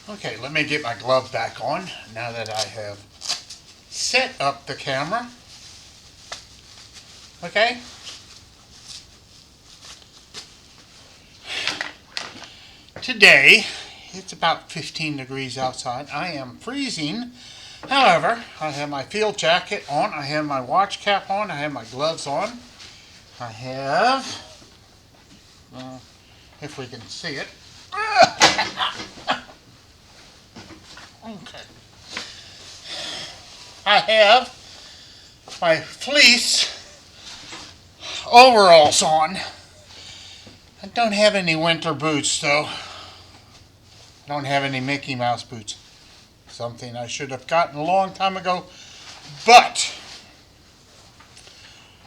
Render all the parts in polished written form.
Okay, let me get my glove back on now that I have set up the camera. Okay. Today, it's about 15 degrees outside. I am freezing. However, I have my field jacket on. I have my watch cap on. I have my gloves on. I have, if we can see it. Okay. I have my fleece overalls on. I don't have any winter boots though. I don't have any Mickey Mouse boots. Something I should have gotten a long time ago. But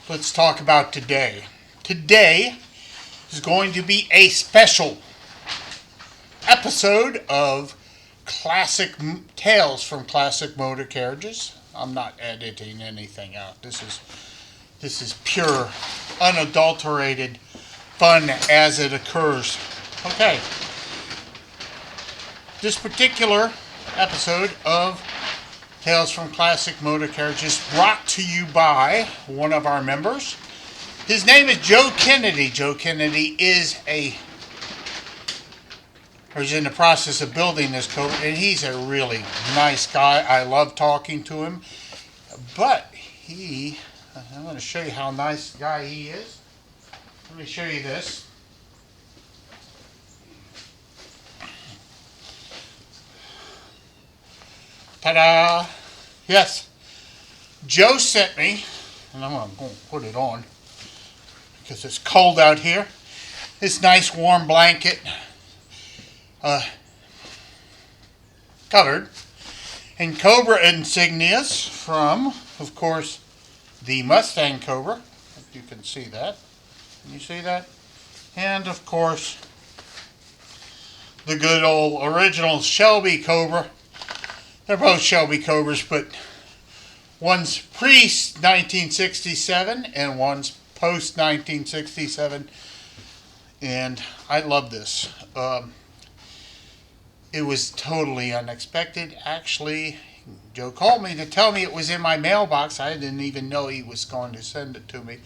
let's talk about today. Today is going to be a special episode of Classic Tales from Classic Motor Carriages. I'm not editing anything out. This is pure, unadulterated fun as it occurs. Okay. This particular episode of Tales from Classic Motor Carriages brought to you by one of our members. His name is Joe Kennedy. Joe Kennedy is in the process of building this coat, and he's a really nice guy. I love talking to him. But I'm going to show you how nice a guy he is. Let me show you this. Ta-da! Yes, Joe sent me, and I'm going to put it on because it's cold out here. This nice warm blanket, covered in Cobra insignias from, of course, the Mustang Cobra. If you can see that. Can you see that? And, of course, the good old original Shelby Cobra. They're both Shelby Cobras, but one's pre-1967 and one's post-1967. And I love this. It was totally unexpected. Actually, Joe called me to tell me it was in my mailbox. I didn't even know he was going to send it to me.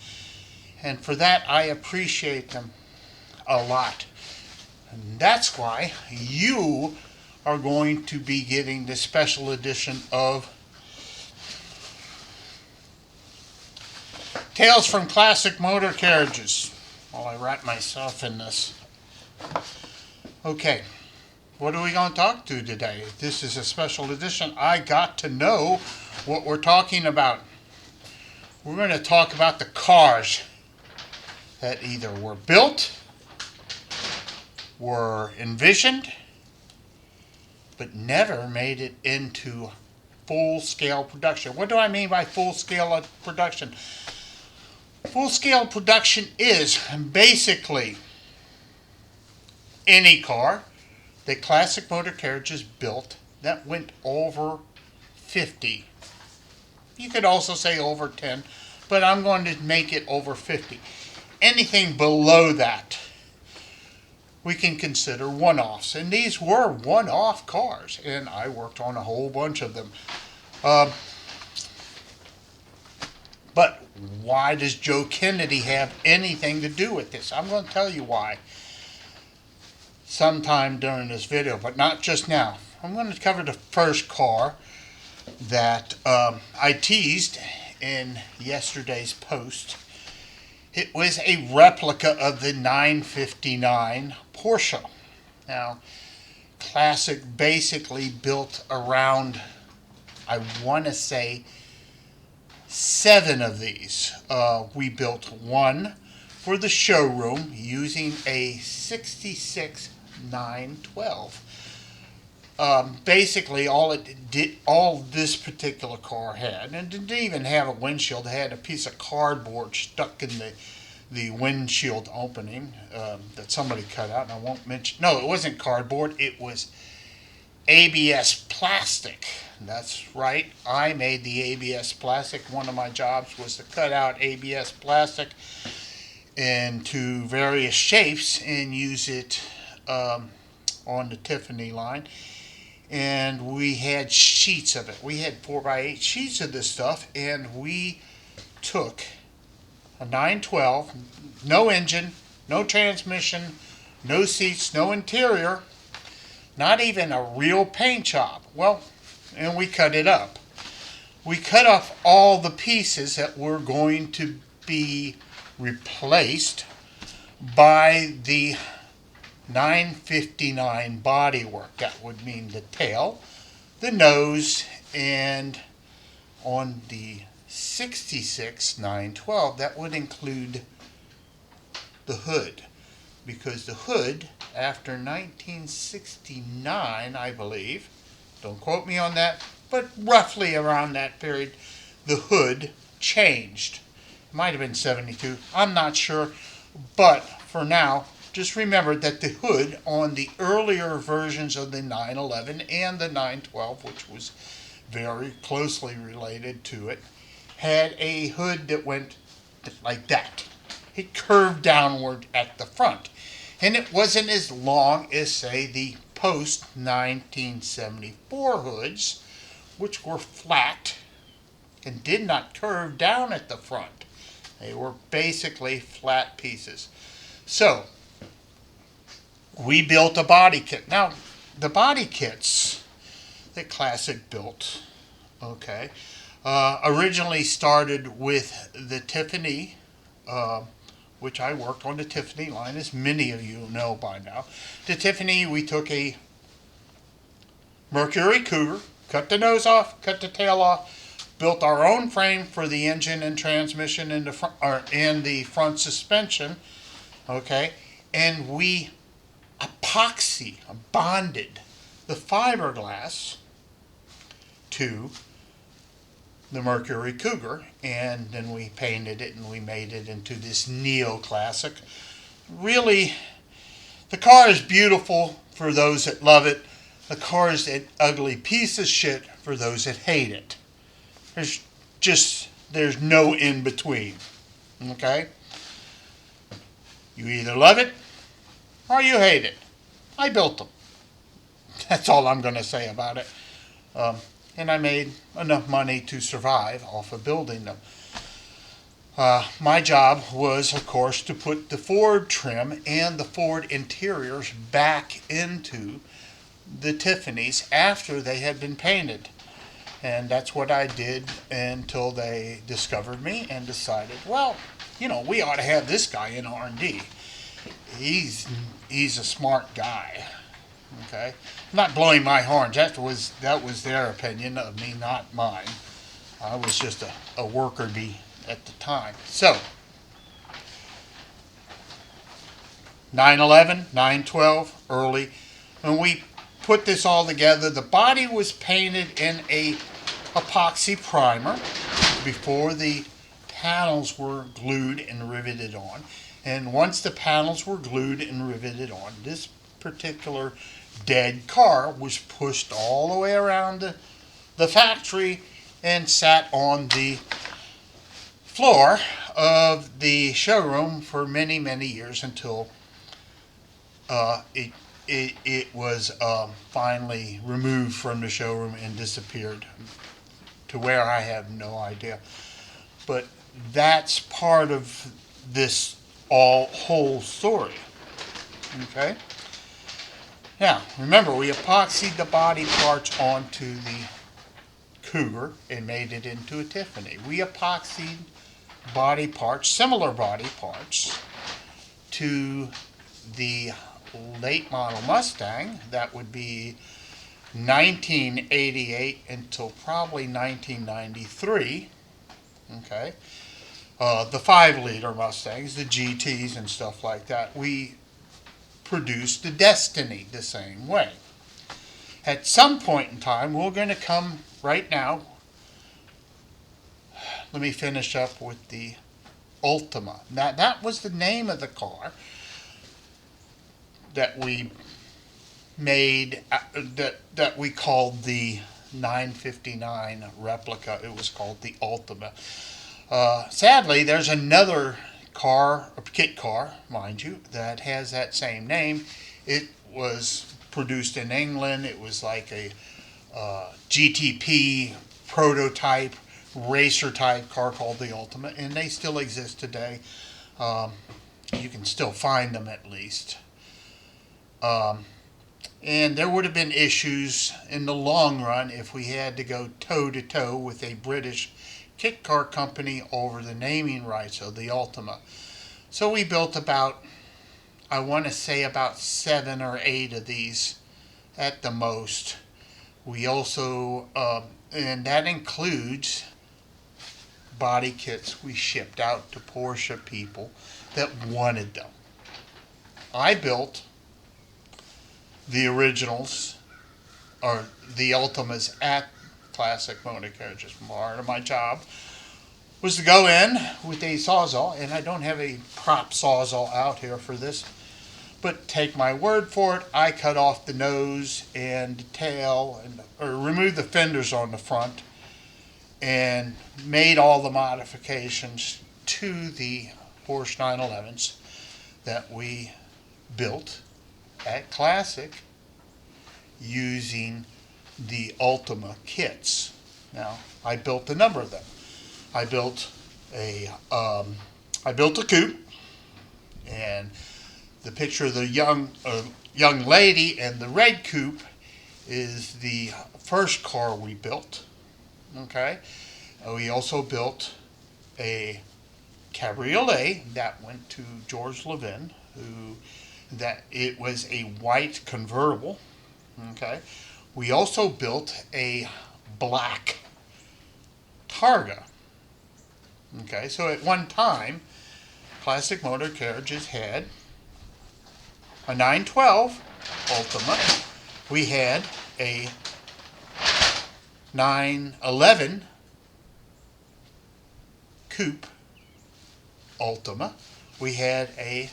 And for that, I appreciate them a lot. And that's why you are going to be getting this special edition of Tales from Classic Motor Carriages. While I wrap myself in this. Okay. What are we going to talk to today? This is a special edition. I got to know what we're talking about. We're going to talk about the cars that either were built, were envisioned, but never made it into full-scale production. What do I mean by full-scale production? Full-scale production is basically any car that Classic Motor Carriages built that went over 50. You could also say over 10, but I'm going to make it over 50. Anything below that, we can consider one-offs. And these were one-off cars, and I worked on a whole bunch of them. But why does Joe Kennedy have anything to do with this? I'm going to tell you why sometime during this video, but not just now. I'm going to cover the first car that I teased in yesterday's post. It was a replica of the 959 Porsche. Now, Classic basically built around, I want to say, 7 of these. We built one for the showroom using a 66 912. Basically, all this particular car had, and it didn't even have a windshield. It had a piece of cardboard stuck in the windshield opening that somebody cut out. And I won't mention. No, it wasn't cardboard. It was ABS plastic. That's right. I made the ABS plastic. One of my jobs was to cut out ABS plastic into various shapes and use it on the Tiffany line. and we had sheets of it. We had 4x8 sheets of this stuff, and we took a 912, no engine, no transmission, no seats, no interior, not even a real paint job. Well, and we cut it up. We cut off all the pieces that were going to be replaced by the 959 bodywork. That would mean the tail, the nose, and on the 66 912, that would include the hood. Because the hood, after 1969, I believe, don't quote me on that, but roughly around that period, the hood changed. It might have been 72, I'm not sure, but for now, just remember that the hood on the earlier versions of the 911 and the 912, which was very closely related to it, had a hood that went like that. It curved downward at the front. And it wasn't as long as, say, the post-1974 hoods, which were flat and did not curve down at the front. They were basically flat pieces. So, we built a body kit. Now, the body kits that Classic built, okay, originally started with the Tiffany, which I worked on the Tiffany line, as many of you know by now. The Tiffany, we took a Mercury Cougar, cut the nose off, cut the tail off, built our own frame for the engine and transmission and the front suspension, okay, and we bonded the fiberglass to the Mercury Cougar, and then we painted it and we made it into this neo-classic. Really, the car is beautiful for those that love it. The car is an ugly piece of shit for those that hate it. There's no in between, okay? You either love it or you hate it. I built them. That's all I'm going to say about it. And I made enough money to survive off of building them. My job was, of course, to put the Ford trim and the Ford interiors back into the Tiffany's after they had been painted. And that's what I did until they discovered me and decided, well, you know, we ought to have this guy in R&D. He's a smart guy. Okay, I'm not blowing my horns. That was their opinion of me, not mine. I was just a worker bee at the time. So, 911, 912, early. When we put this all together, the body was painted in a epoxy primer before the panels were glued and riveted on. And once the panels were glued and riveted on, this particular dead car was pushed all the way around the factory and sat on the floor of the showroom for many, many years until it was finally removed from the showroom and disappeared, to where I have no idea. But that's part of this whole story. Okay? Now, remember, we epoxied the body parts onto the Cougar and made it into a Tiffany. We epoxied body parts, similar body parts, to the late model Mustang. That would be 1988 until probably 1993. Okay. The 5-liter Mustangs, the GTs and stuff like that, we produced the Destiny the same way. At some point in time, we're going to come right now. Let me finish up with the Ultima. Now, that was the name of the car that we made, that we called the 959 replica. It was called the Ultima. Sadly, there's another car, a kit car, mind you, that has that same name. It was produced in England. It was like a GTP prototype, racer type car called the Ultima, and they still exist today. You can still find them at least. And there would have been issues in the long run if we had to go toe to toe with a British kit car company over the naming rights of the Ultima. So we built about, I want to say about 7 or 8 of these at the most. We also, and that includes body kits we shipped out to Porsche people that wanted them. I built the originals, or the Ultimas, at Classic Motor Carriages. Part of my job was to go in with a Sawzall, and I don't have a prop Sawzall out here for this, but take my word for it, I cut off the nose and the tail, or removed the fenders on the front, and made all the modifications to the Porsche 911s that we built at Classic using the Ultima kits. Now, I built a number of them. I built a coupe, and the picture of the young lady and the red coupe is the first car we built. Okay, we also built a cabriolet that went to George Levin, that it was a white convertible. Okay, we also built a black Targa. Okay, so at one time, Classic Motor Carriages had a 912 Ultima. We had a 911 Coupe Ultima. We had a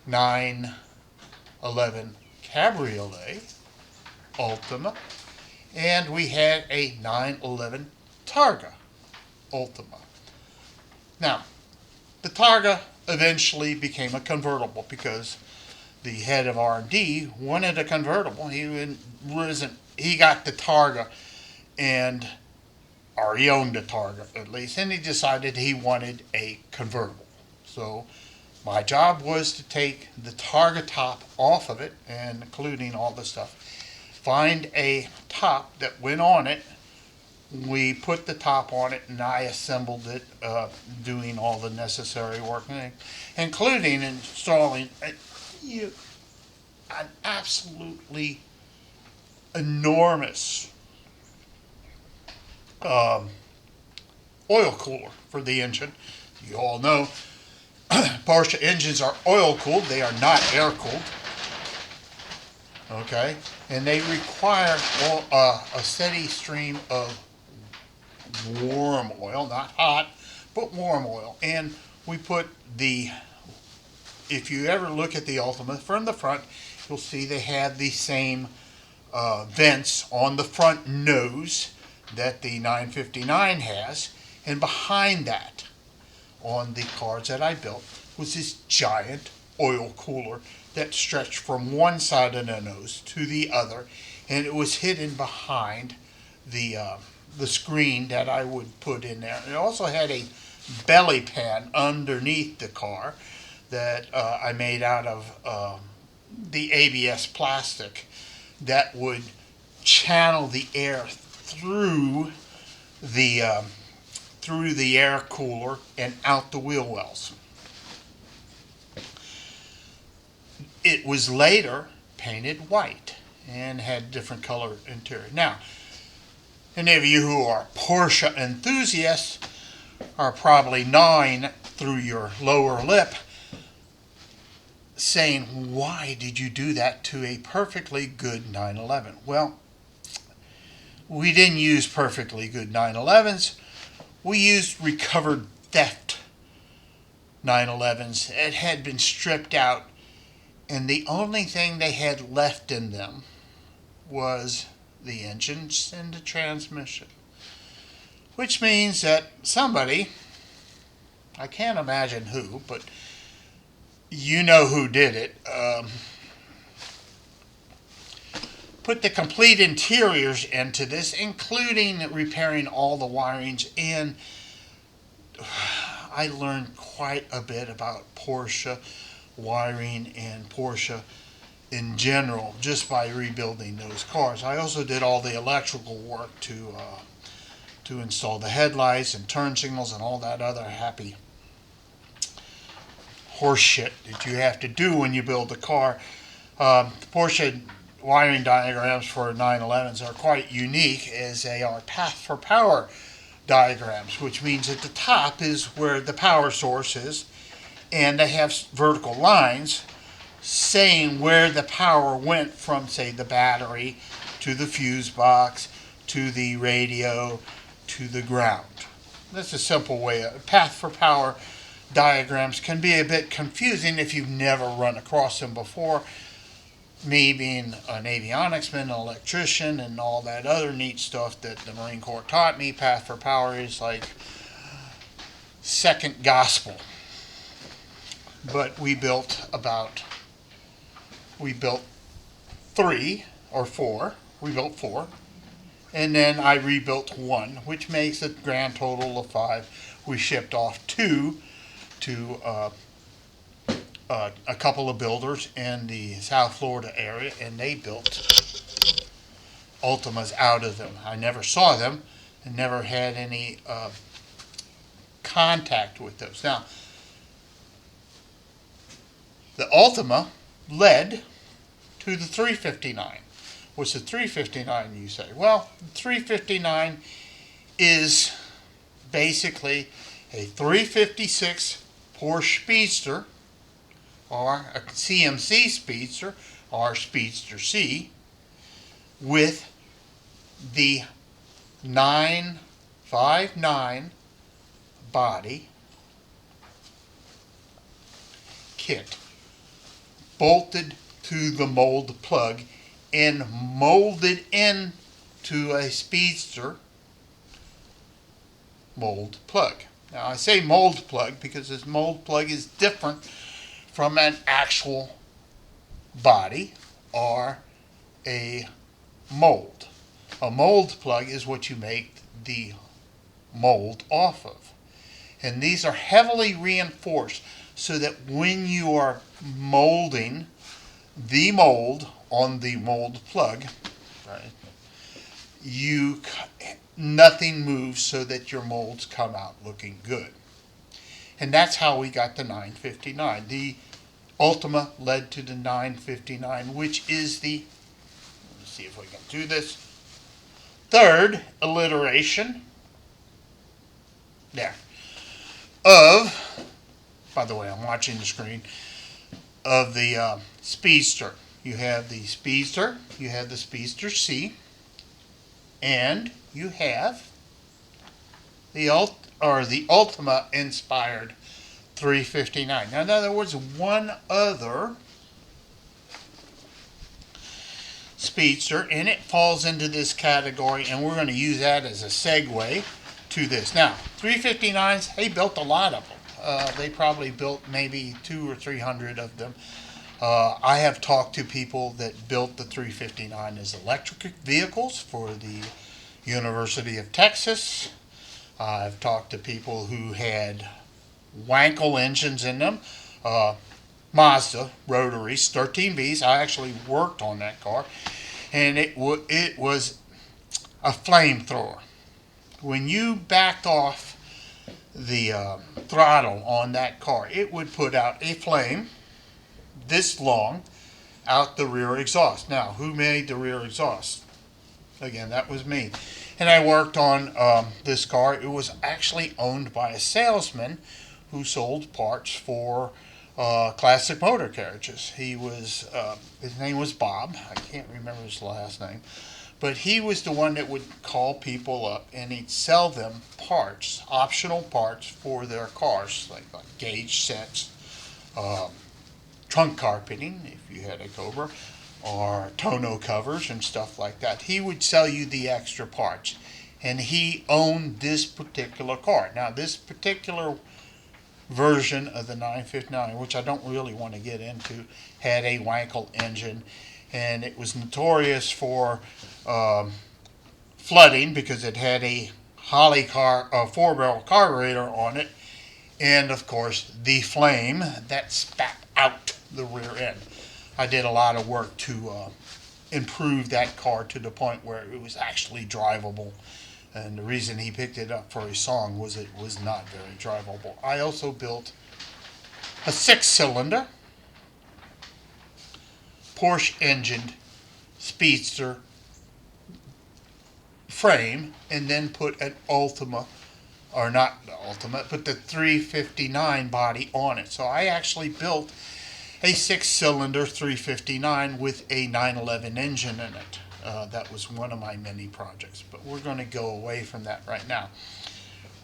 911 Cabriolet Ultima, and we had a 911 Targa Ultima. Now, the Targa eventually became a convertible because the head of R&D wanted a convertible. He got the Targa, or he owned the Targa at least, and he decided he wanted a convertible. So my job was to take the Targa top off of it, and including all the stuff, find a top that went on it. We put the top on it, and I assembled it, doing all the necessary work, including installing an absolutely enormous oil cooler for the engine. You all know Porsche engines are oil cooled, they are not air cooled. Okay, and they require a steady stream of warm oil, not hot, but warm oil. And we put if you ever look at the Ultima from the front, you'll see they have the same vents on the front nose that the 959 has, and behind that, on the cars that I built, was this giant oil cooler that stretched from one side of the nose to the other, and it was hidden behind the screen that I would put in there. It also had a belly pan underneath the car that I made out of the ABS plastic that would channel the air through the air cooler and out the wheel wells. It was later painted white and had different color interior. Now, any of you who are Porsche enthusiasts are probably gnawing through your lower lip saying, why did you do that to a perfectly good 911? Well, we didn't use perfectly good 911s. We used recovered theft 911s. It had been stripped out, and the only thing they had left in them was the engines and the transmission. Which means that somebody, I can't imagine who, but you know who did it, put the complete interiors into this, including repairing all the wirings, and I learned quite a bit about Porsche wiring and Porsche in general just by rebuilding those cars. I also did all the electrical work to install the headlights and turn signals and all that other happy horse shit that you have to do when you build a car. The Porsche wiring diagrams for 911s are quite unique, as they are path for power diagrams, which means at the top is where the power source is, and they have vertical lines saying where the power went from, say, the battery to the fuse box to the radio to the ground. That's a simple way. Path for power diagrams can be a bit confusing if you've never run across them before. Me being an avionics man, an electrician, and all that other neat stuff that the Marine Corps taught me, path for power is like second gospel. But we built three or four. We built four. And then I rebuilt one, which makes a grand total of 5. We shipped off 2 to a couple of builders in the South Florida area, and they built Ultimas out of them. I never saw them and never had any contact with those. Now, the Ultima led to the 359. What's the 359, you say? Well, the 359 is basically a 356 Porsche Speedster, or a CMC Speedster, or Speedster C, with the 959 body kit bolted to the mold plug and molded into a Speedster mold plug. Now I say mold plug because this mold plug is different from an actual body or a mold. A mold plug is what you make the mold off of. And these are heavily reinforced so that when you are molding the mold on the mold plug, right, nothing moves so that your molds come out looking good. And that's how we got the 959. The Ultima led to the 959, which is the, let's see if we can do this, third alliteration there of, by the way, I'm watching the screen, of the Speedster. You have the Speedster, you have the Speedster C, and you have the Ultima inspired 359. Now, in other words, one other Speedster, and it falls into this category, and we're going to use that as a segue to this. Now, 359s, they built a lot of them. They probably built maybe 200 or 300 of them. I have talked to people that built the 359 as electric vehicles for the University of Texas. I've talked to people who had Wankel engines in them. Mazda rotaries, 13Bs. I actually worked on that car, and it was a flamethrower. When you backed off the throttle on that car, it would put out a flame this long out the rear exhaust. Now, who made the rear exhaust? Again, that was me. And I worked on this car. It was actually owned by a salesman who sold parts for classic motor carriages. He was, his name was Bob. I can't remember his last name. But he was the one that would call people up and he'd sell them parts, optional parts for their cars, like gauge sets, trunk carpeting, if you had a Cobra, or tonneau covers and stuff like that. He would sell you the extra parts. And he owned this particular car. Now, this particular version of the 959, which I don't really want to get into, had a Wankel engine. and it was notorious for flooding because it had a Holley car, a 4-barrel carburetor on it, and of course the flame that spat out the rear end. I did a lot of work to improve that car to the point where it was actually drivable. And the reason he picked it up for his song was it was not very drivable. I also built a 6-cylinder Porsche engined Speedster frame, and then put an Ultima, or not the Ultima, but the 359 body on it. So I actually built a 6-cylinder 359 with a 911 engine in it. That was one of my many projects, but we're going to go away from that right now.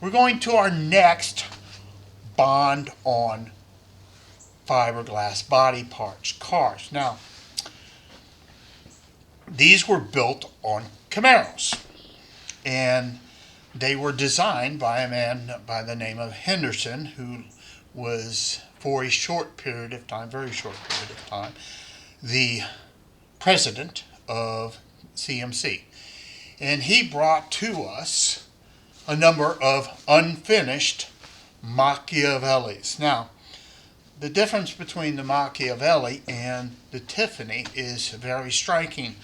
We're going to our next bond-on fiberglass body parts cars. Now, these were built on Camaros, and they were designed by a man by the name of Henderson, who was, for a short period of time, very short period of time, the president of CMC. And he brought to us a number of unfinished Machiavellis. Now, the difference between the Machiavelli and the Tiffany is very striking.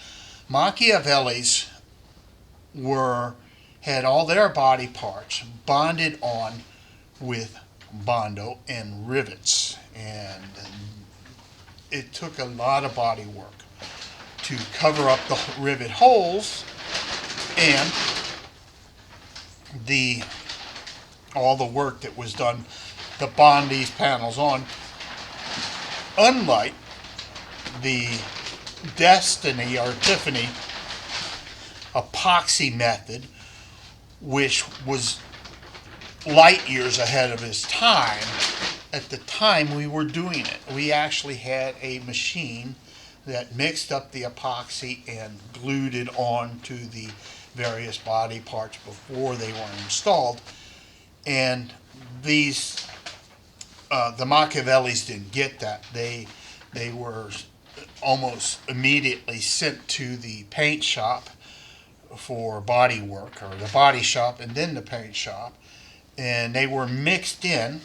Machiavellis had all their body parts bonded on with Bondo and rivets, and it took a lot of body work to cover up the rivet holes and all the work that was done to bond these panels on. Unlike the Destiny or Tiffany epoxy method, which was light years ahead of its time, at the time we were doing it, we actually had a machine that mixed up the epoxy and glued it on to the various body parts before they were installed. And these, the Machiavellis didn't get that. They were almost immediately sent to the paint shop for body work, or the body shop and then the paint shop, and they were mixed in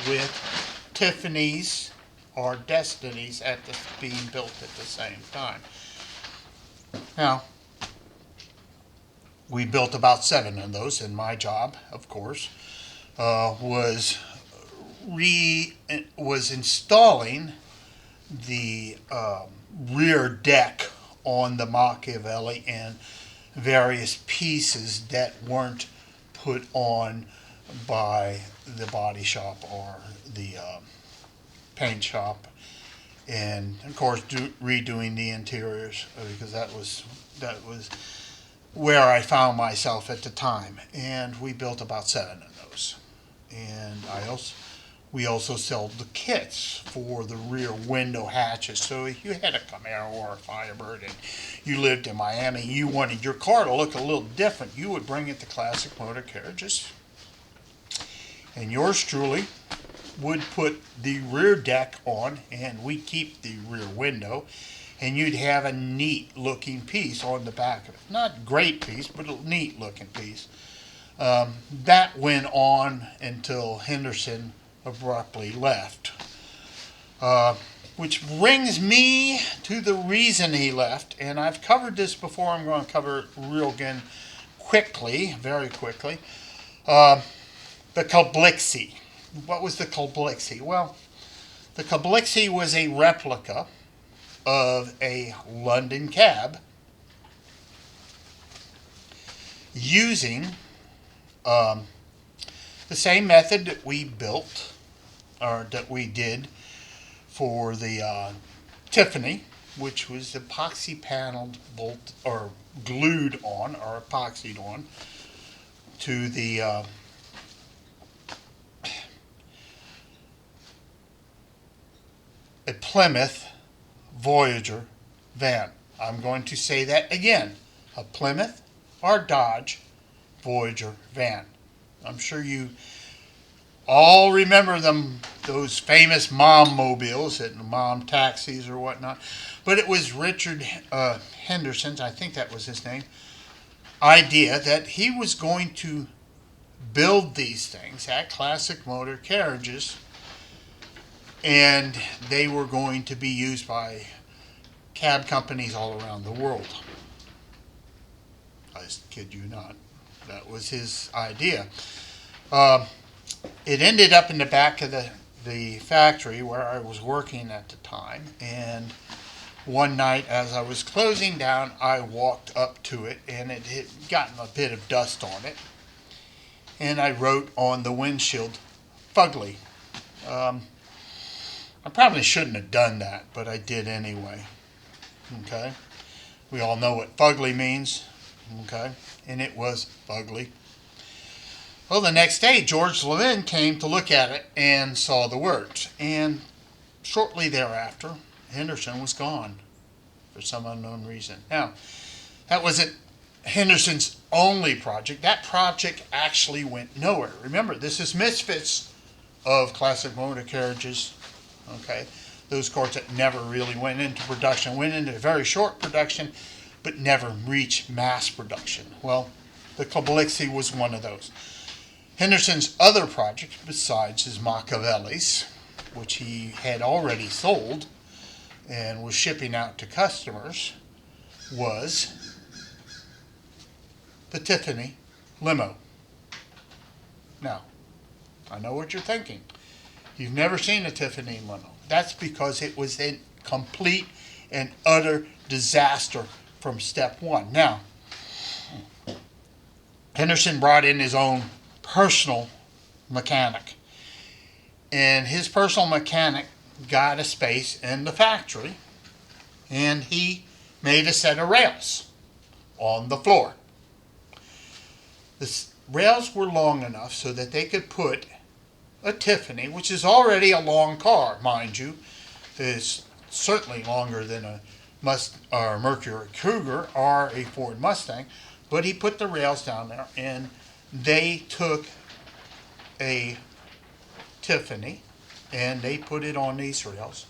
with Tiffany's or Destiny's being built at the same time. Now, we built about 7 of those, and my job, of course, was installing the rear deck on the Machiavelli and various pieces that weren't put on by the body shop or the paint shop, and of course redoing the interiors, because that was where I found myself at the time. And we built about 7 of those, and we also sold the kits for the rear window hatches. So if you had a Camaro or a Firebird and you lived in Miami, you wanted your car to look a little different, you would bring it to Classic Motor Carriages, and yours truly would put the rear deck on, and we'd keep the rear window, and you'd have a neat looking piece on the back of it. Not a great piece, but a neat looking piece. That went on until Henderson abruptly left. Which brings me to the reason he left, and I've covered this before. I'm going to cover it real again quickly, very quickly. The Calblixi. What was the Calblixi? Well, the Calblixi was a replica of a London cab using the same method that we built, or that we did for the Tiffany, which was epoxy paneled bolt, or glued on, or epoxied on to the a Plymouth Voyager van. I'm going to say that again. A Plymouth or Dodge Voyager van. I'm sure you all remember them, those famous mom mobiles and mom taxis or whatnot. But it was Richard Henderson's, I think that was his name, idea that he was going to build these things at Classic Motor Carriages, and they were going to be used by cab companies all around the world. I kid you not. That was his idea. It ended up in the back of the factory where I was working at the time, and one night as I was closing down, I walked up to it, and it had gotten a bit of dust on it, and I wrote on the windshield, "Fugly." I probably shouldn't have done that, but I did anyway. Okay? We all know what fugly means. Okay? And it was fugly. Well, the next day, George Levin came to look at it and saw the words. And shortly thereafter, Henderson was gone for some unknown reason. Now, that wasn't Henderson's only project. That project actually went nowhere. Remember, this is Misfits of Classic Motor Carriages. Okay, those cars that never really went into production, went into very short production, but never reached mass production. Well, the Koblixi was one of those. Henderson's other project, besides his Machiavellis, which he had already sold and was shipping out to customers, was the Tiffany limo. Now, I know what you're thinking. You've never seen a Tiffany limo. That's because it was a complete and utter disaster from step one. Now, Henderson brought in his own personal mechanic. And his personal mechanic got a space in the factory, and he made a set of rails on the floor. The rails were long enough so that they could put a Tiffany, which is already a long car, mind you. It's certainly longer than a Mercury Cougar or a Ford Mustang, but he put the rails down there, and they took a Tiffany and they put it on these rails,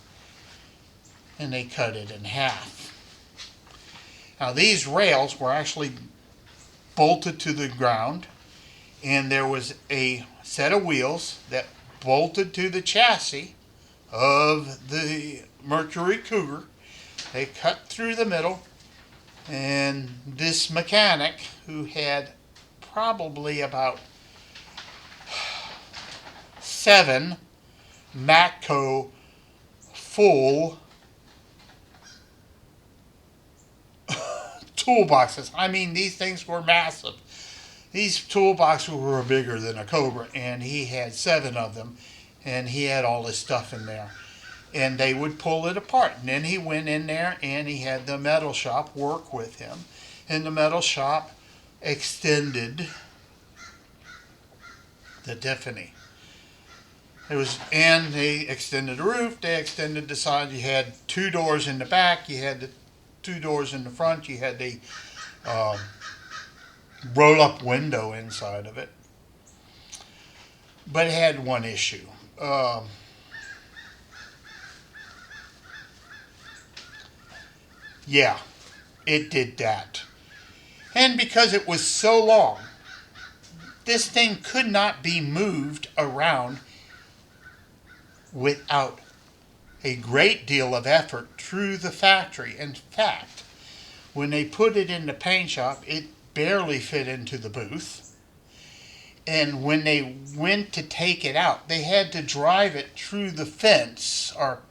and they cut it in half. Now, these rails were actually bolted to the ground, and there was a set of wheels that bolted to the chassis of the Mercury Cougar. They cut through the middle, and this mechanic, who had probably about 7 Matco full toolboxes. I mean, these things were massive. These toolboxes were bigger than a Cobra, and he had 7 of them, and he had all his stuff in there. And they would pull it apart. And then he went in there, and he had the metal shop work with him. And the metal shop extended the Tiffany. And they extended the roof, they extended the side. You had 2 doors in the back, you had the 2 doors in the front, you had the roll-up window inside of it. But it had one issue. Yeah, it did that. And because it was so long, this thing could not be moved around without a great deal of effort through the factory. In fact, when they put it in the paint shop, it barely fit into the booth. And when they went to take it out, they had to drive it through the fence, or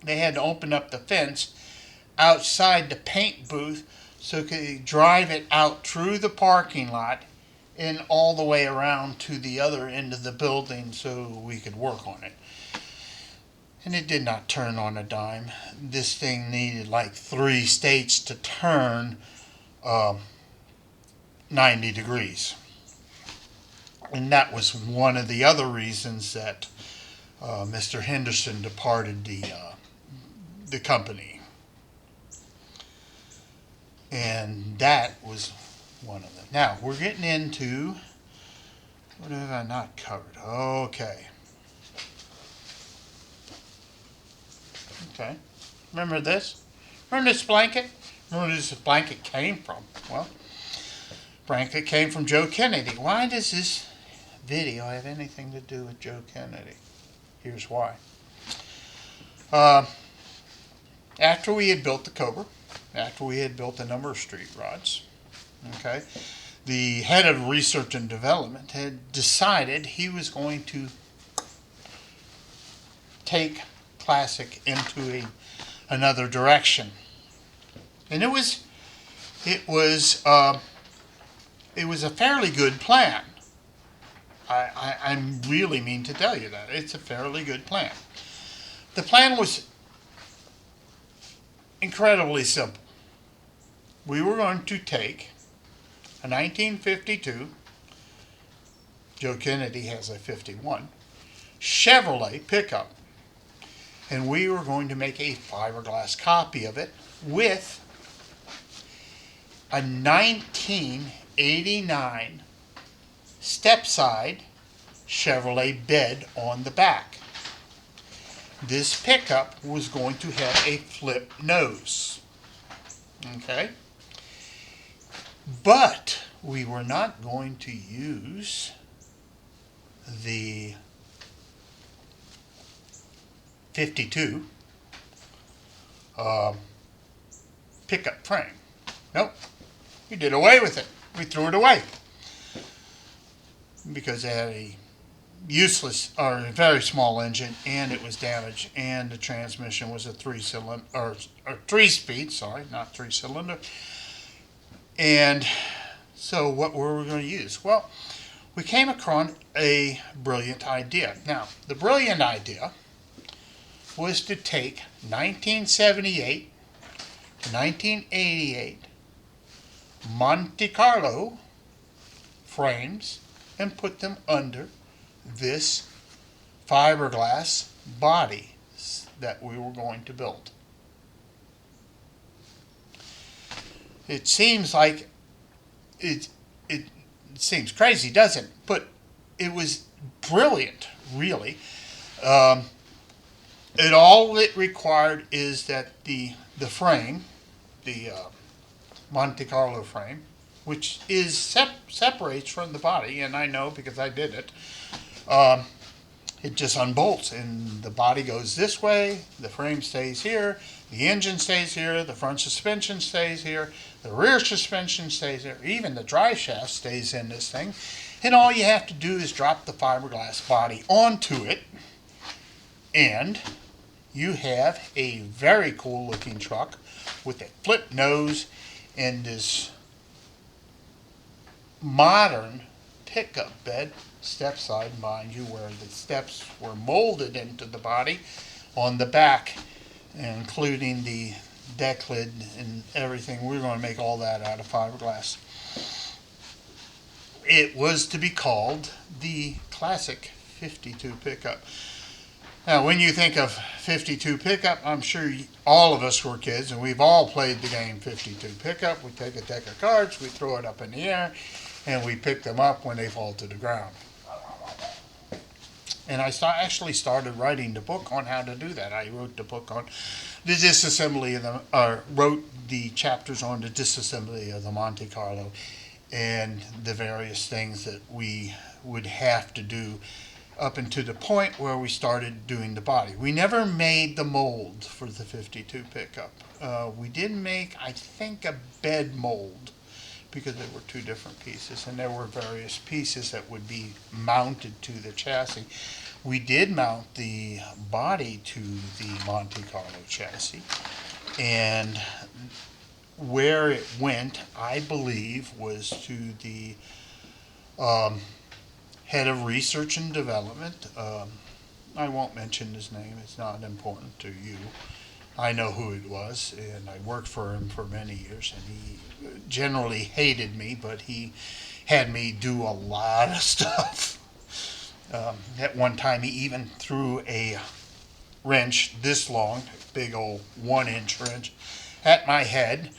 they had to open up the fence outside the paint booth so they could drive it out through the parking lot and all the way around to the other end of the building so we could work on it. And it did not turn on a dime. This thing needed like 3 states to turn 90 degrees. And that was one of the other reasons that Mr. Henderson departed the company. And that was one of them. Now, we're getting into, what have I not covered? Okay. Okay. Remember this? Remember this blanket? Remember where this blanket came from? Well, blanket came from Joe Kennedy. Why does this video have anything to do with Joe Kennedy? Here's why. After we had built the Cobra, after we had built a number of street rods, okay, the head of research and development had decided he was going to take Classic into another direction, and it was a fairly good plan. I really mean to tell you that it's a fairly good plan. The plan was incredibly simple. We were going to take a 1952, Joe Kennedy has a 51, Chevrolet pickup, and we were going to make a fiberglass copy of it with a 1989 step-side Chevrolet bed on the back. This pickup was going to have a flip nose. Okay? But we were not going to use the 52 pickup frame. Nope. We did away with it. We threw it away because it had a useless or a very small engine, and it was damaged, and the transmission was a 3-cylinder or 3-speed, sorry, not 3-cylinder. And so what were we going to use? Well, we came across a brilliant idea. Now, the brilliant idea was to take 1978 to 1988 Monte Carlo frames and put them under this fiberglass body that we were going to build. It seems like it seems crazy, doesn't it? But it was brilliant, really. All it required is that the frame, the Monte Carlo frame, which is separates from the body, and I know because I did it. It just unbolts, and the body goes this way, the frame stays here, the engine stays here, the front suspension stays here, the rear suspension stays there, even the drive shaft stays in this thing, and all you have to do is drop the fiberglass body onto it, and you have a very cool looking truck with a flip nose and this modern pickup bed, step side, mind you, where the steps were molded into the body on the back, including the deck lid and everything. We're going to make all that out of fiberglass. It was to be called the Classic 52 pickup. Now, when you think of 52 pickup, I'm sure all of us were kids, and we've all played the game 52 pickup. We take a deck of cards, we throw it up in the air, and we pick them up when they fall to the ground. And I actually started writing the book on how to do that. I wrote the book on the disassembly of wrote the chapters on the disassembly of the Monte Carlo and the various things that we would have to do up until the point where we started doing the body. We never made the mold for the 52 pickup. We did make, I think, a bed mold because there were two different pieces, and there were various pieces that would be mounted to the chassis. We did mount the body to the Monte Carlo chassis, and where it went, I believe, was to the head of research and development. I won't mention his name, it's not important to you. I know who it was, and I worked for him for many years, and he generally hated me, but he had me do a lot of stuff. At one time, he even threw a wrench this long, big old 1-inch wrench, at my head,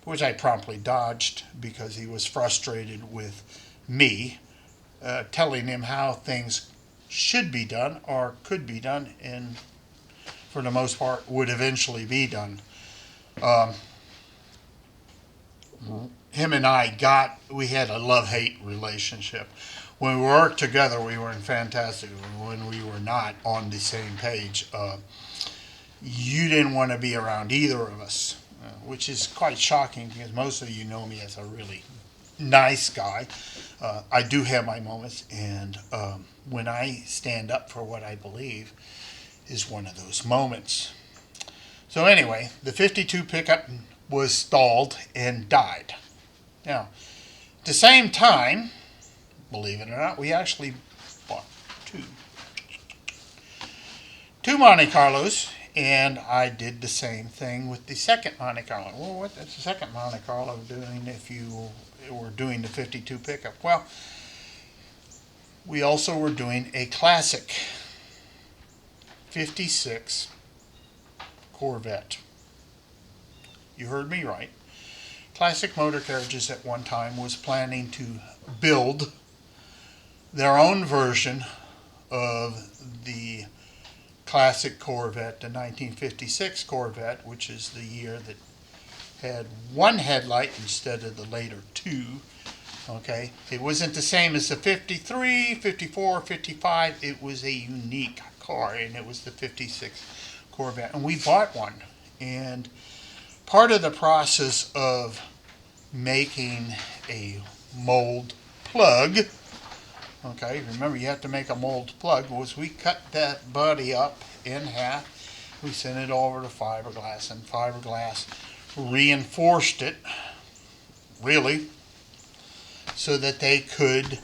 which I promptly dodged because he was frustrated with me telling him how things should be done or could be done, and for the most part, would eventually be done. Um, Him and we had a love-hate relationship. When we worked together, we were fantastic. When we were not on the same page, you didn't want to be around either of us, which is quite shocking because most of you know me as a really nice guy. I do have my moments, and when I stand up for what I believe is one of those moments. So anyway, the 52 pickup was stalled and died. Now, at the same time, believe it or not, we actually bought two Monte Carlos, and I did the same thing with the second Monte Carlo. Well, what is the second Monte Carlo doing if you were doing the 52 pickup? Well, we also were doing a classic 56 Corvette. You heard me right. Classic Motor Carriages at one time was planning to build their own version of the classic Corvette, the 1956 Corvette, which is the year that had one headlight instead of the later two. Okay, it wasn't the same as the 53, 54, 55. It was a unique car, and it was the 56 Corvette. And we bought one. And part of the process of making a mold plug, okay, remember you have to make a mold plug, was we cut that body up in half. We sent it over to fiberglass, and fiberglass reinforced it, really, so that they could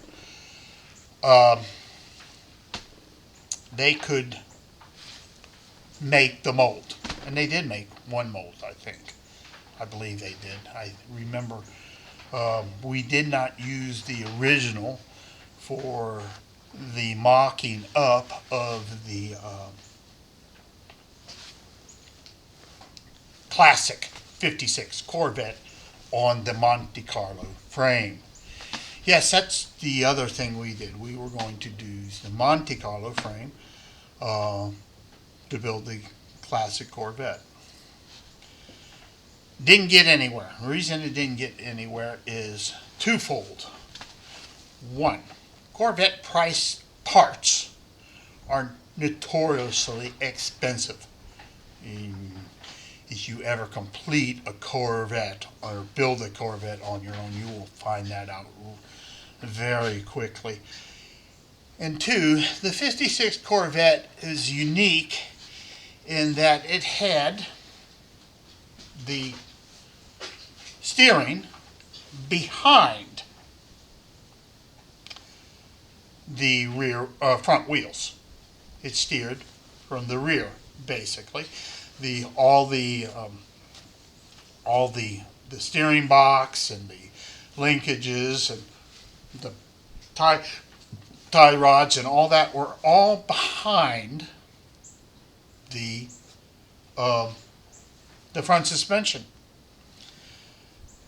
make the mold. And they did make one mold, I think. I believe they did. I remember we did not use the original for the mocking up of the classic 56 Corvette on the Monte Carlo frame. Yes, that's the other thing we did. We were going to do the Monte Carlo frame to build the classic Corvette. Didn't get anywhere. The reason it didn't get anywhere is twofold. One, Corvette price parts are notoriously expensive. If you ever complete a Corvette or build a Corvette on your own, you will find that out very quickly. And two, the 56 Corvette is unique in that it had the steering behind the rear front wheels. It steered from the rear, basically. All the steering box and the linkages and the tie rods and all that were all behind the front suspension.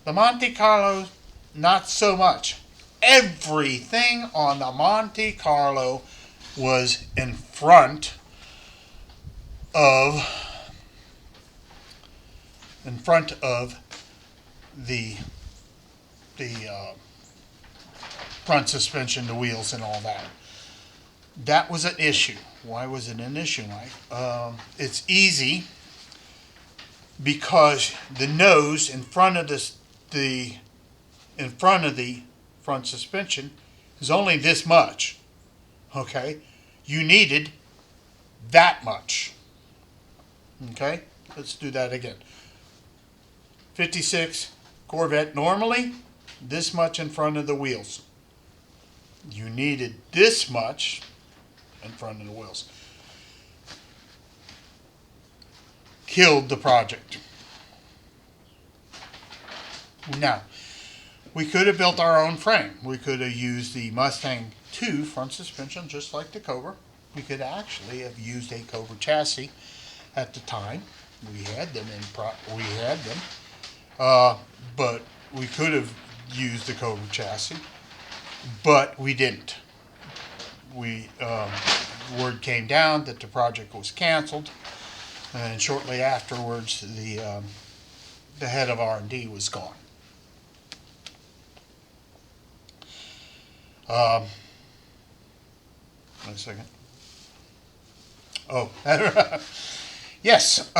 The Monte Carlo, not so much. Everything on the Monte Carlo was in front of the front suspension, the wheels, and all that. That was an issue. Why was it an issue, Mike? It's easy because the nose in front of the front suspension is only this much. Okay, you needed that much. Okay, let's do that again. 56 Corvette normally this much in front of the wheels. You needed this much in front of the wheels. Killed the project. Now, we could have built our own frame. We could have used the Mustang 2 front suspension just like the Cobra. We could actually have used a Cobra chassis at the time. We had them but we could have used the Cobra chassis, but we didn't. Word came down that the project was canceled, And shortly afterwards, the head of R&D was gone. Wait a second. Oh, yes.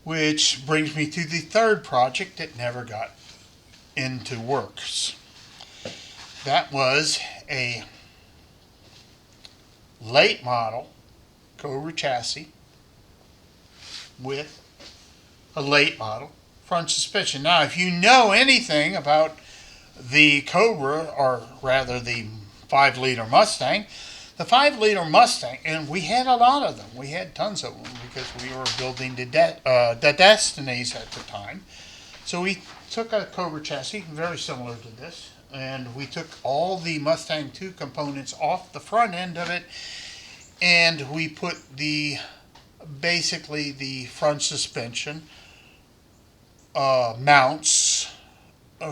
Which brings me to the third project that never got into works. That was a late model Cobra chassis with a late model front suspension. Now, if you know anything about the Cobra, or rather the 5-liter Mustang, the 5-liter Mustang, and we had a lot of them. We had tons of them because we were building the Destinies at the time. So we took a Cobra chassis, very similar to this, and we took all the Mustang 2 components off the front end of it, and we put basically the front suspension mounts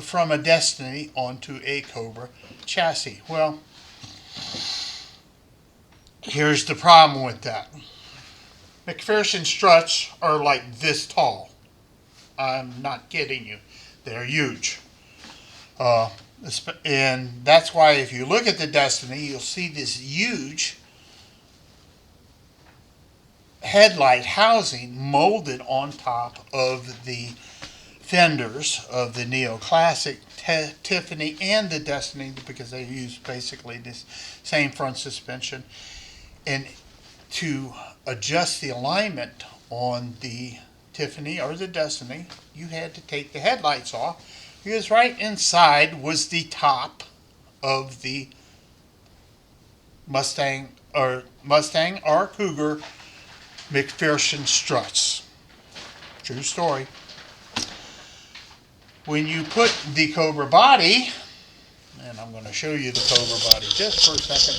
from a Destiny onto a Cobra chassis. Well, here's the problem with that. McPherson struts are like this tall. I'm not kidding you. They're huge. And that's why if you look at the Destiny, you'll see this huge headlight housing molded on top of the fenders of the Neoclassic, Tiffany, and the Destiny, because they use basically this same front suspension. And to adjust the alignment on the Tiffany or the Destiny, you had to take the headlights off, because right inside was the top of the Mustang or Cougar McPherson struts. True story. When you put the Cobra body, and I'm going to show you the Cobra body just for a second.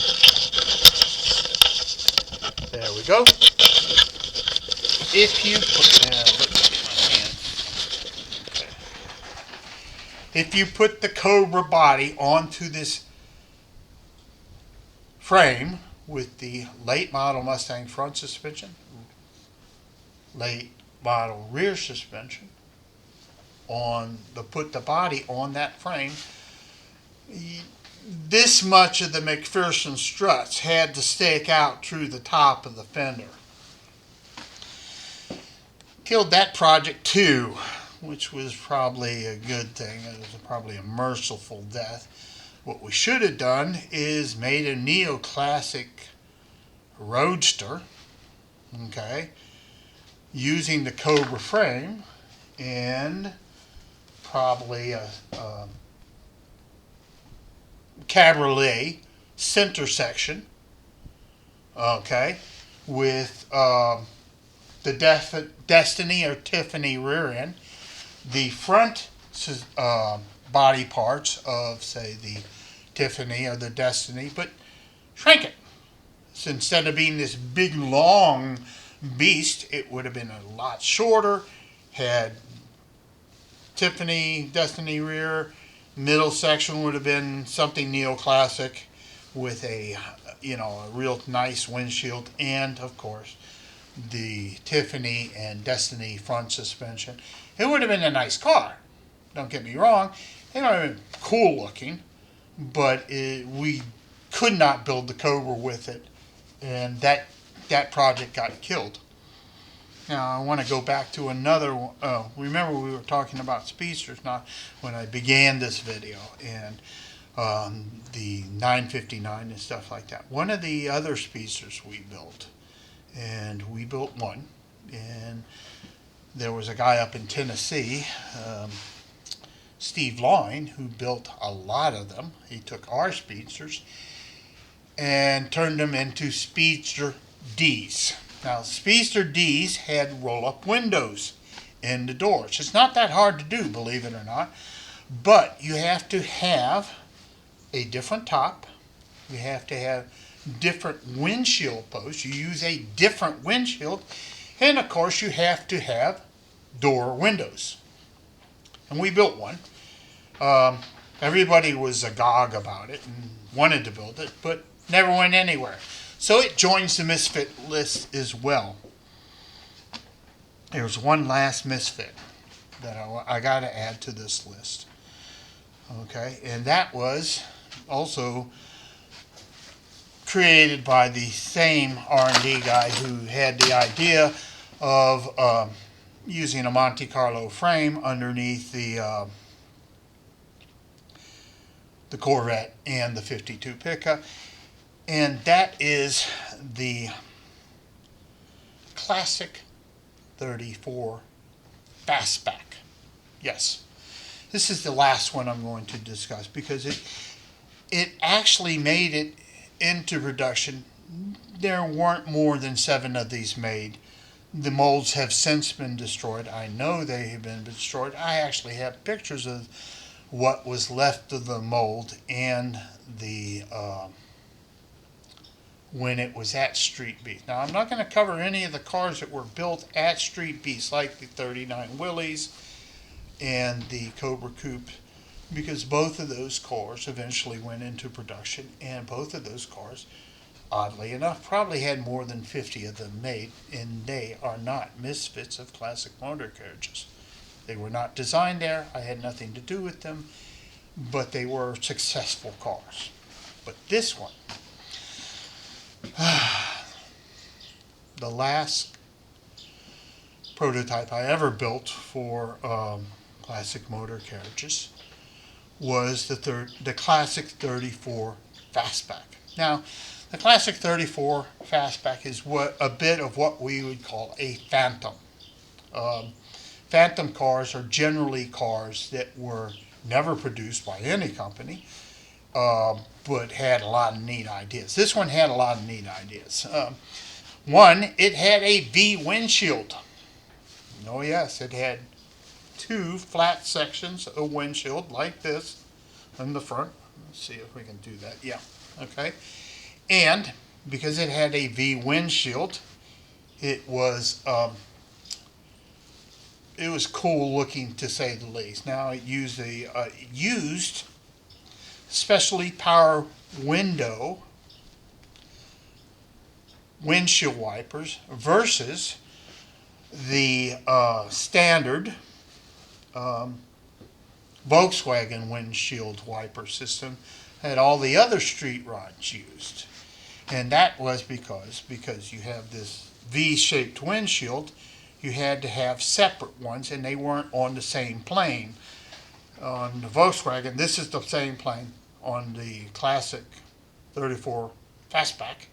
There we go. If you put, if you put the Cobra body onto this frame with the late model Mustang front suspension, late model rear suspension, put the body on that frame, this much of the McPherson struts had to stake out through the top of the fender. Killed that project too, which was probably a good thing. It was probably a merciful death. What we should have done is made a Neoclassic Roadster, okay, using the Cobra frame and probably a cabriolet center section, okay, with the Destiny or Tiffany rear end, the front body parts of, say, the Tiffany or the Destiny, but shrink it. So instead of being this big long beast, it would have been a lot shorter, had Tiffany, Destiny rear, middle section would have been something Neoclassic with a real nice windshield, and of course the Tiffany and Destiny front suspension. It would have been a nice car. Don't get me wrong. It would have been cool looking, but we could not build the Cobra with it, and that project got killed. Now I want to go back to another one. Remember we were talking about speedsters not when I began this video, and the 959 and stuff like that. One of the other speedsters we built, and we built one, and there was a guy up in Tennessee, Steve Loin, who built a lot of them. He took our speedsters and turned them into Speedster Ds. Now, Speedster Ds had roll-up windows in the doors. It's not that hard to do, believe it or not, but you have to have a different top. You have to have different windshield posts. You use a different windshield, and of course you have to have door windows. And we built one. Everybody was agog about it and wanted to build it, but never went anywhere. So it joins the Misfit list as well. There's one last Misfit that I got to add to this list. Okay, and that was also created by the same R&D guy who had the idea of using a Monte Carlo frame underneath the Corvette and the 52 pickup, and that is the classic 34 Fastback. Yes, this is the last one I'm going to discuss because it actually made it into production. There weren't more than 7 of these made. The molds have since been destroyed. I know they have been destroyed. I actually have pictures of what was left of the mold and the when it was at Street Beast. Now, I'm not going to cover any of the cars that were built at Street Beast, like the 39 Willys and the Cobra Coupe, because both of those cars eventually went into production, and both of those cars, oddly enough, probably had more than 50 of them made, and they are not misfits of classic motor carriages. They were not designed there. I had nothing to do with them, but they were successful cars. But this one, the last prototype I ever built for classic motor carriages was the classic 34 Fastback. Now, the classic 34 Fastback is a bit of what we would call a phantom. Phantom cars are generally cars that were never produced by any company, but had a lot of neat ideas. This one had a lot of neat ideas. One, it had a V windshield. Oh yes, it had 2 flat sections of windshield like this in the front. Let's see if we can do that. Yeah, okay. And because it had a V windshield, it was cool looking, to say the least. Now it used used specially power windshield wipers versus the standard Volkswagen windshield wiper system that all the other street rods used. And that was because you have this V-shaped windshield, you had to have separate ones, and they weren't on the same plane. On the Volkswagen, this is the same plane. On the classic 34 Fastback,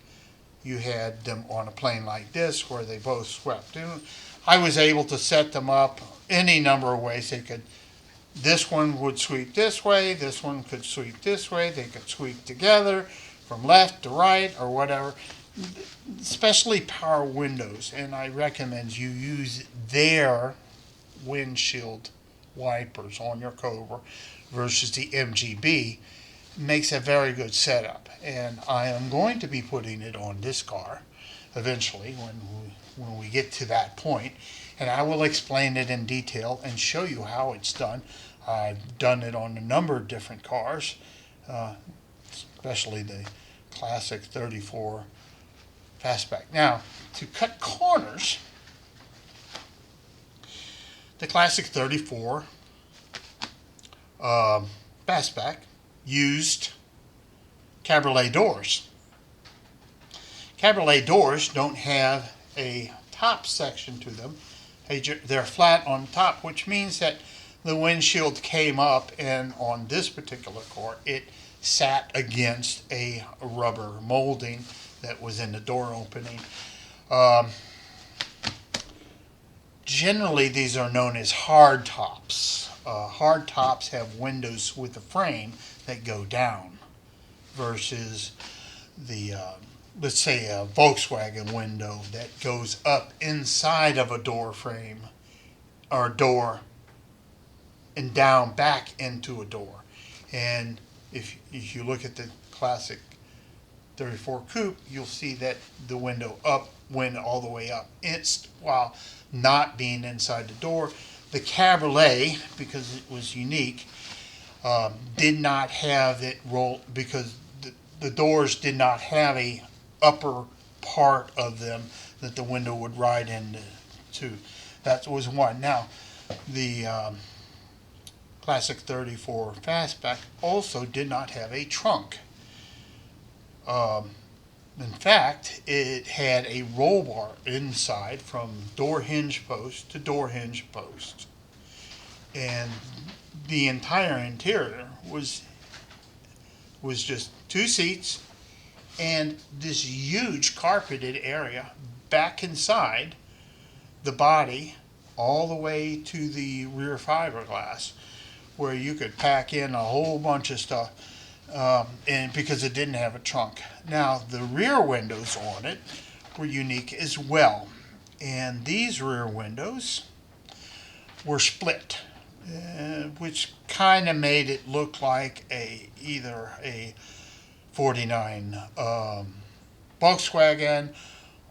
you had them on a plane like this where they both swept. I was able to set them up any number of ways. This one would sweep this way, this one could sweep this way, they could sweep together from left to right or whatever. Especially power windows, and I recommend you use their windshield wipers on your Cobra versus the MGB. It makes a very good setup, and I am going to be putting it on this car eventually when we get to that point, and I will explain it in detail and show you how it's done. I've done it on a number of different cars, especially the classic 34 Fastback. Now, to cut corners, the classic 34 Fastback used cabriolet doors. Cabriolet doors don't have a top section to them. They're flat on top, which means that the windshield came up, and on this particular car, it sat against a rubber molding that was in the door opening. Generally, these are known as hard tops. Hard tops have windows with a frame that go down versus the, let's say, a Volkswagen window that goes up inside of a door frame or door and down back into a door. And if you look at the classic 34 Coupe, you'll see that the window up went all the way up while not being inside the door. The Cabriolet, because it was unique, did not have it roll because the doors did not have a upper part of them that the window would ride into. That was one. Now, the Classic 34 Fastback also did not have a trunk. In fact, it had a roll bar inside from door hinge post to door hinge post. And the entire interior was just two seats and this huge carpeted area back inside the body all the way to the rear fiberglass, where you could pack in a whole bunch of stuff, and because it didn't have a trunk. Now, the rear windows on it were unique as well, and these rear windows were split, which kind of made it look like either a 49 Volkswagen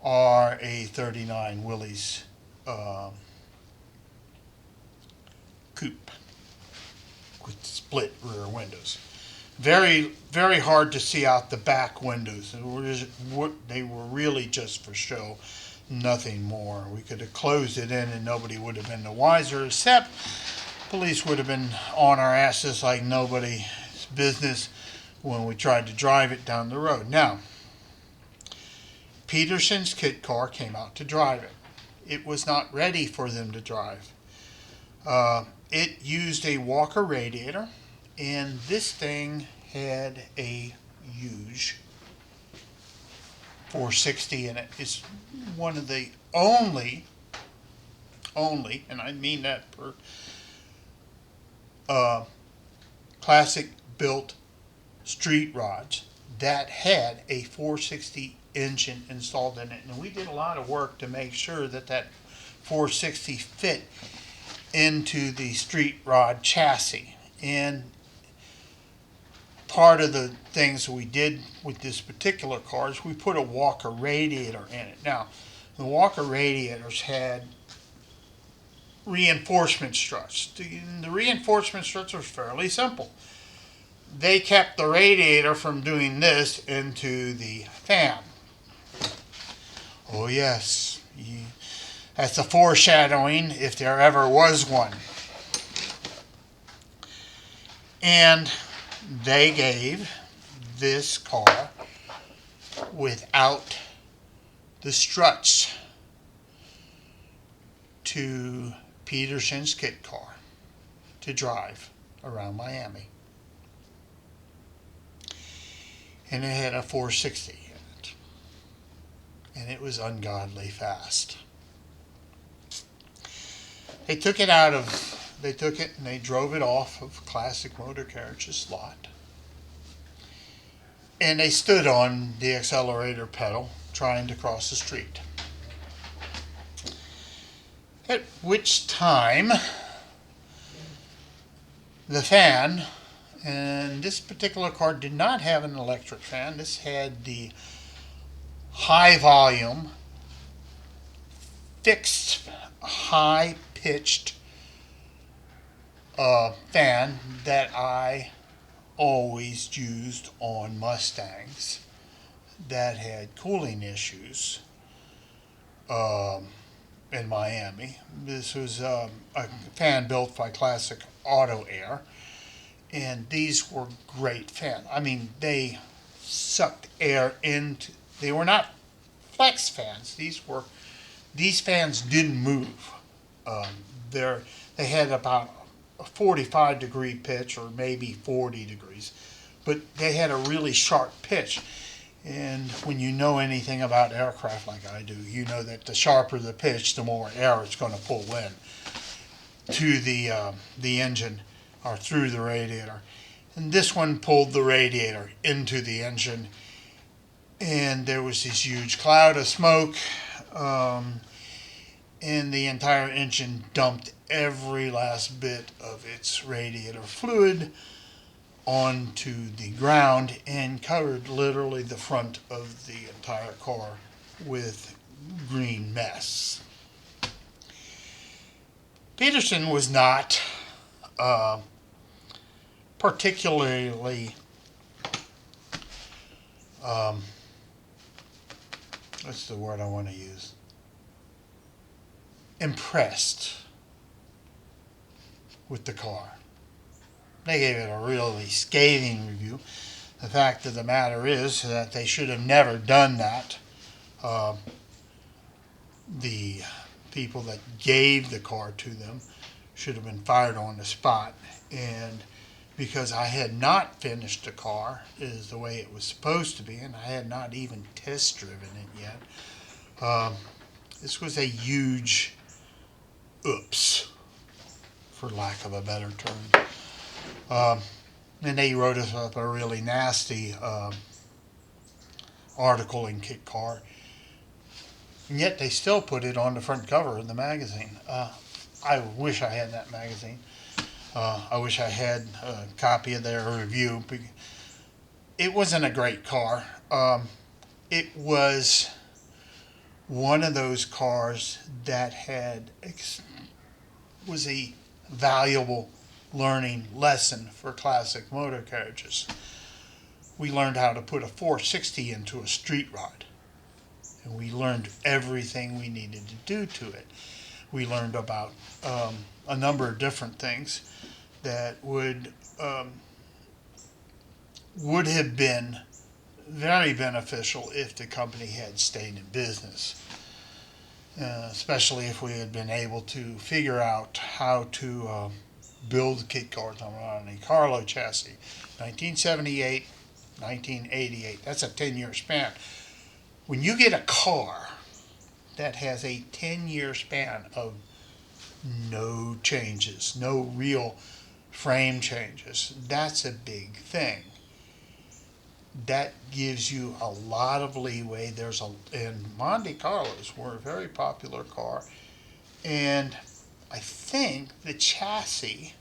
or a 39 Willys coupe with split rear windows. Very, very hard to see out the back windows. They were really just for show, nothing more. We could have closed it in and nobody would have been the wiser, except police would have been on our asses like nobody's business when we tried to drive it down the road. Now, Peterson's kit car came out to drive it. It was not ready for them to drive. It used a Walker radiator, and this thing had a huge 460 in it. It's one of the only, and I mean that per classic built street rods that had a 460 engine installed in it. And we did a lot of work to make sure that 460 fit into the street rod chassis. And part of the things we did with this particular car is we put a Walker radiator in it. Now, the Walker radiators had reinforcement struts. The reinforcement struts are fairly simple. They kept the radiator from doing this into the fan. Oh yes, that's a foreshadowing if there ever was one. And they gave this car without the struts to Peterson's kit car to drive around Miami. And it had a 460 in it. And it was ungodly fast. They took it and they drove it off of Classic Motor Carriages lot. And they stood on the accelerator pedal trying to cross the street. At which time the fan, and this particular car did not have an electric fan. This had the high volume, fixed, high pitched fan that I always used on Mustangs that had cooling issues in Miami. This was a fan built by Classic Auto Air, and these were great fans. I mean, they sucked air into. They were not flex fans. These fans didn't move. They had about a 45 degree pitch, or maybe 40 degrees, but they had a really sharp pitch. And when you know anything about aircraft like I do, you know that the sharper the pitch, the more air it's going to pull in to the engine or through the radiator. And this one pulled the radiator into the engine, and there was this huge cloud of smoke, and the entire engine dumped every last bit of its radiator fluid onto the ground and covered literally the front of the entire car with green mess. Peterson was not particularly what's the word I want to use? Impressed with the car. They gave it a really scathing review. The fact of the matter is that they should have never done that. The people that gave the car to them should have been fired on the spot. And because I had not finished the car is the way it was supposed to be, and I had not even test driven it yet, this was a huge oops, for lack of a better term. And they wrote us up a really nasty article in Kit Car, and yet they still put it on the front cover of the magazine. I wish I had that magazine. I wish I had a copy of their review. It wasn't a great car. It was one of those cars that was a valuable learning lesson for classic motor carriages. We learned how to put a 460 into a street rod, and we learned everything we needed to do to it. We learned about a number of different things that would have been very beneficial if the company had stayed in business, especially if we had been able to figure out how to build kit cars on a Monte Carlo chassis. 1978, 1988, that's a 10-year span. When you get a car that has a 10-year span of no changes, no real frame changes, that's a big thing. That gives you a lot of leeway. And Monte Carlos were a very popular car, and I think the chassis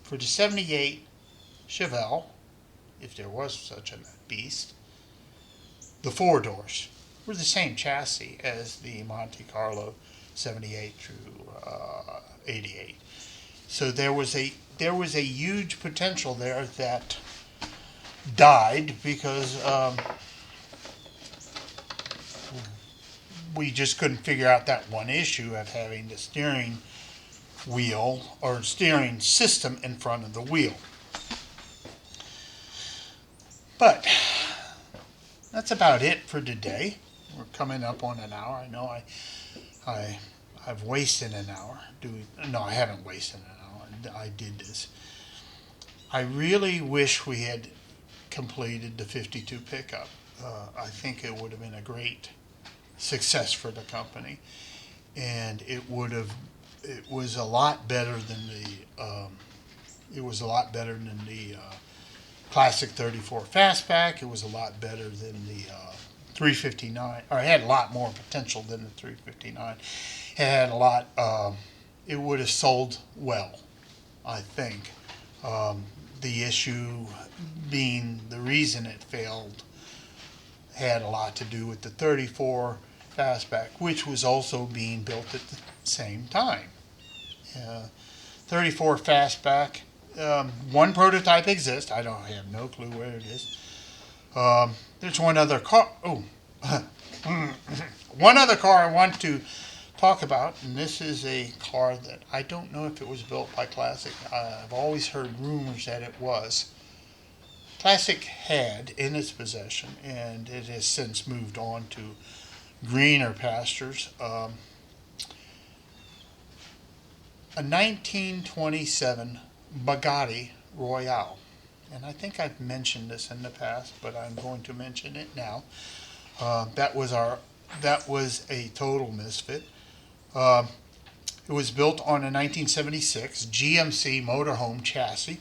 for the 78 Chevelle, if there was such a beast, the four doors were the same chassis as the Monte Carlo 78 through 88. So there was a huge potential there that died because we just couldn't figure out that one issue of having the steering wheel or steering system in front of the wheel. But that's about it for today. We're coming up on an hour. I know I've wasted an hour. No, I haven't wasted an hour. I did this. I really wish we had completed the 52 pickup. I think it would have been a great success for the company, and it was a lot better than the classic 34 fastback. It was a lot better than the 359, or it had a lot more potential than the 359. It had a lot. It would have sold well, I think. The issue being the reason it failed had a lot to do with the 34 fastback, which was also being built at the same time. 34 fastback, one prototype exists. I have no clue where it is. There's one other car. One other car I want to talk about, and this is a car that I don't know if it was built by Classic. I've always heard rumors that it was. Classic had in its possession, and it has since moved on to greener pastures, a 1927 Bugatti Royale. And I think I've mentioned this in the past, but I'm going to mention it now. That was a total misfit. It was built on a 1976 GMC motorhome chassis.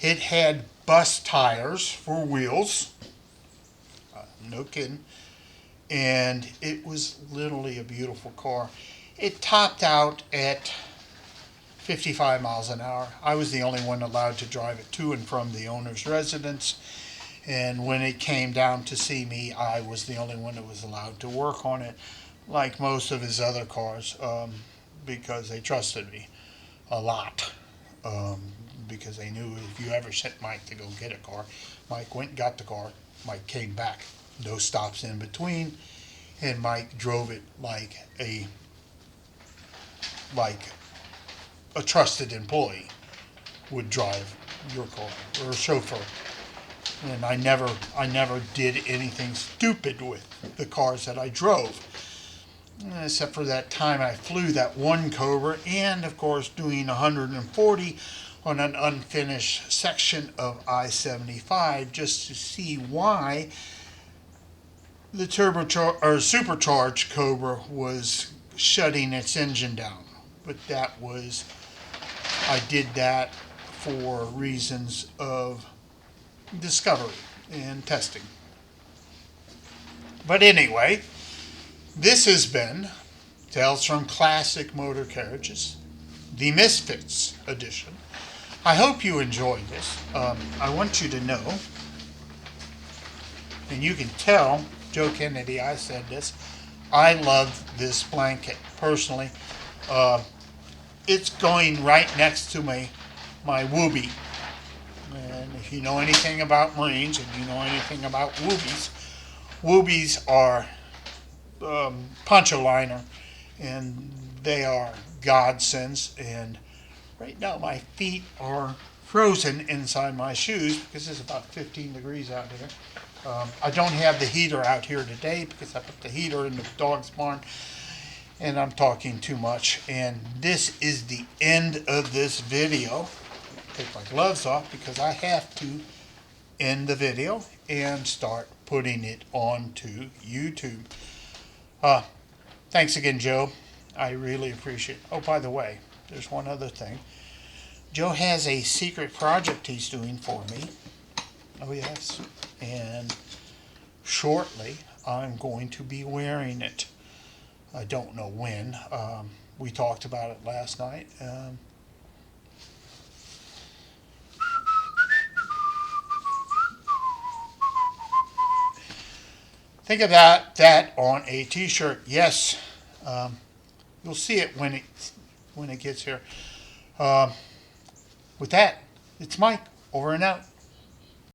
It had bus tires for wheels. No kidding. And it was literally a beautiful car. It topped out at 55 miles an hour. I was the only one allowed to drive it to and from the owner's residence. And when it came down to see me, I was the only one that was allowed to work on it, like most of his other cars, because they trusted me a lot. Because they knew if you ever sent Mike to go get a car, Mike went and got the car, Mike came back. No stops in between. and Mike drove it like a trusted employee would drive your car, or a chauffeur. And I never did anything stupid with the cars that I drove, except for that time I flew that one Cobra, and of course doing 140 on an unfinished section of I-75 just to see why the supercharged Cobra was shutting its engine down. But I did that for reasons of discovery and testing. But anyway, this has been Tales from Classic Motor Carriages, the Misfits edition. I hope you enjoyed this. I want you to know, and you can tell Joe Kennedy I said this, I love this blanket personally. It's going right next to my Whoopie. And if you know anything about Marines and you know anything about Whoopies, Whoopies are poncho liner, and they are godsends. And right now my feet are frozen inside my shoes because it's about 15 degrees out here. I don't have the heater out here today because I put the heater in the dog's barn, and I'm talking too much. And this is the end of this video. Take my gloves off because I have to end the video and start putting it onto YouTube. Thanks again, Joe. I really appreciate it. Oh, by the way, there's one other thing. Joe has a secret project he's doing for me. Oh, yes. And shortly, I'm going to be wearing it. I don't know when. We talked about it last night. Think about that on a t-shirt. Yes. You'll see it when it gets here. With that, it's Mike. Over and out.